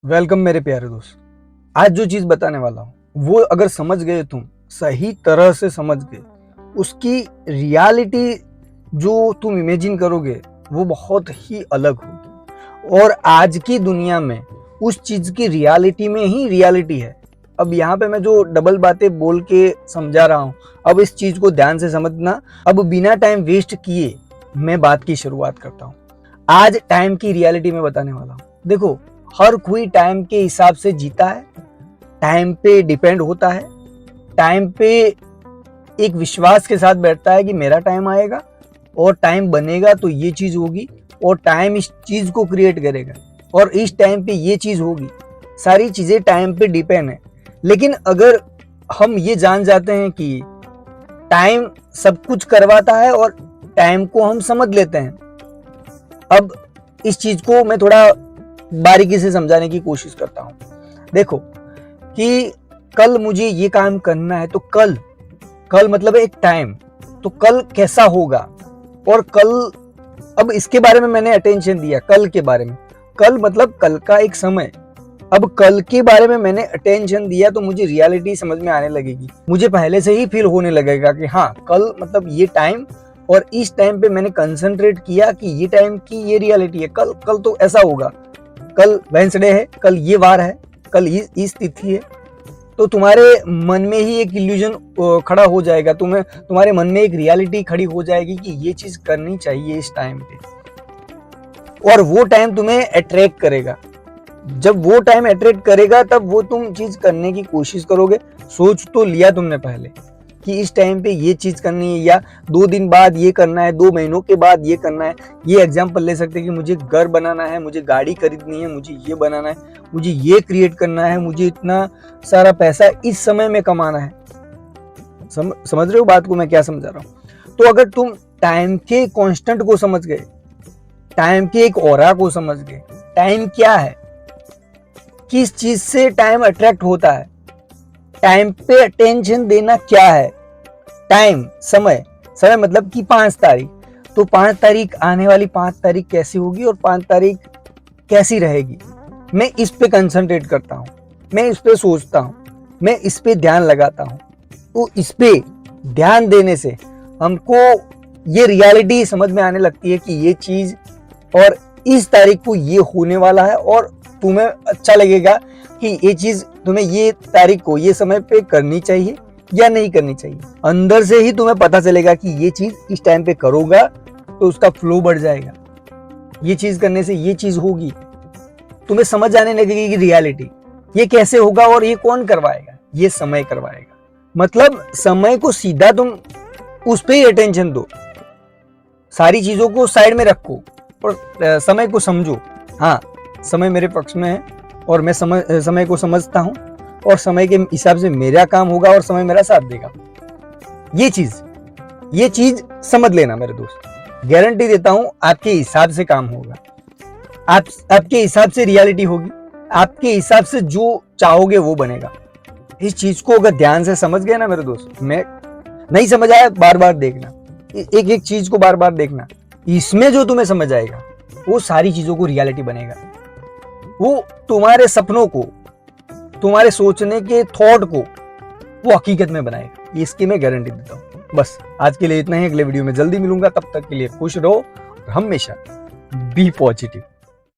Welcome मेरे प्यारे दोस्त। आज जो चीज बताने वाला हूँ वो अगर समझ गए, तुम सही तरह से समझ गए, उसकी रियलिटी जो तुम इमेजिन करोगे वो बहुत ही अलग होगी। और आज की दुनिया में उस चीज की रियलिटी में ही रियलिटी है। अब यहाँ पे मैं जो डबल बातें बोल के समझा रहा हूँ, अब इस चीज को ध्यान से समझना। अब बिना टाइम वेस्ट किए मैं बात की शुरुआत करता हूँ। आज टाइम की रियलिटी में बताने वाला हूँ। देखो, हर कोई टाइम के हिसाब से जीता है, टाइम पे डिपेंड होता है, टाइम पे एक विश्वास के साथ बैठता है कि मेरा टाइम आएगा और टाइम बनेगा तो ये चीज होगी और टाइम इस चीज को क्रिएट करेगा और इस टाइम पे ये चीज होगी। सारी चीजें टाइम पे डिपेंड है। लेकिन अगर हम ये जान जाते हैं कि टाइम सब कुछ करवाता है और टाइम को हम समझ लेते हैं, अब इस चीज को मैं थोड़ा बारीकी से समझाने की कोशिश करता हूँ। देखो कि कल मुझे ये काम करना है, तो कल कल मतलब एक टाइम, तो कल कैसा होगा और कल, अब इसके बारे में मैंने अटेंशन दिया। कल के बारे में, कल मतलब कल का एक समय। अब कल के बारे में मैंने अटेंशन दिया तो मुझे रियलिटी समझ में आने लगेगी। मुझे पहले से ही फील होने लगेगा कि हाँ, कल मतलब ये टाइम और इस टाइम पे मैंने कंसंट्रेट किया कि ये टाइम की ये रियलिटी है। कल कल तो ऐसा होगा, कल वेंसडे है, कल ये वार है, कल इस तिथि है। तो तुम्हारे मन में ही एक इल्यूजन खड़ा हो जाएगा, तुम्हारे मन में एक रियलिटी खड़ी हो जाएगी कि ये चीज करनी चाहिए इस टाइम पे, और वो टाइम तुम्हें अट्रैक्ट करेगा। जब वो टाइम अट्रैक्ट करेगा तब वो तुम चीज करने की कोशिश करोगे। सोच तो लिया तुमने पहले कि इस टाइम पे ये चीज करनी है, या 2 दिन बाद ये करना है, 2 महीनों के बाद ये करना है। ये एग्जाम्पल ले सकते हैं कि मुझे घर बनाना है, मुझे गाड़ी खरीदनी है, मुझे ये बनाना है, मुझे ये क्रिएट करना है, मुझे इतना सारा पैसा इस समय में कमाना है। समझ रहे हो बात को मैं क्या समझा रहा हूँ? तो अगर तुम टाइम के कांस्टेंट को समझ गए, टाइम के एक ऑरा को समझ गए, टाइम क्या है, किस चीज से टाइम अट्रैक्ट होता है, टाइम पे अटेंशन देना क्या है, टाइम समय, समय मतलब कि 5 तारीख, तो 5 तारीख आने वाली 5 तारीख कैसी होगी और 5 तारीख कैसी रहेगी, मैं इस पे कंसंट्रेट करता हूँ, मैं इस पे सोचता हूँ, मैं इस पे ध्यान लगाता हूँ। तो इस पे ध्यान देने से हमको ये रियलिटी समझ में आने लगती है कि ये चीज और इस तारीख को ये होने वाला है, और तुम्हें अच्छा लगेगा कि ये चीज तुम्हें ये तारीख को ये समय पे करनी चाहिए या नहीं करनी चाहिए। अंदर से ही तुम्हें पता चलेगा कि ये चीज इस टाइम पे करोगा तो उसका फ्लो बढ़ जाएगा, ये चीज करने से ये चीज होगी। तुम्हें समझ आने लगेगी कि रियलिटी ये कैसे होगा और ये कौन करवाएगा, ये समय करवाएगा। मतलब समय को सीधा तुम उस पे ही अटेंशन दो, सारी चीजों को साइड में रखो और समय को समझो। हाँ, समय मेरे पक्ष में है और मैं समय को समझता हूँ और समय के हिसाब से मेरा काम होगा और समय मेरा साथ देगा। ये चीज समझ लेना मेरे दोस्त। गारंटी देता हूँ आपके हिसाब से काम होगा, आपके हिसाब से रियलिटी होगी, आपके हिसाब से जो चाहोगे वो बनेगा। इस चीज को अगर ध्यान से समझ गए ना मेरे दोस्त, मैं नहीं समझ आया बार बार देखना, एक एक चीज को बार बार देखना, इसमें जो तुम्हें समझ आएगा वो सारी चीजों को रियलिटी बनेगा। वो तुम्हारे सपनों को, तुम्हारे सोचने के थॉट को वो हकीकत में बनाएगा, इसकी मैं गारंटी देता हूँ। बस आज के लिए इतना ही, अगले वीडियो में जल्दी मिलूंगा। तब तक के लिए खुश रहो और हमेशा बी पॉजिटिव।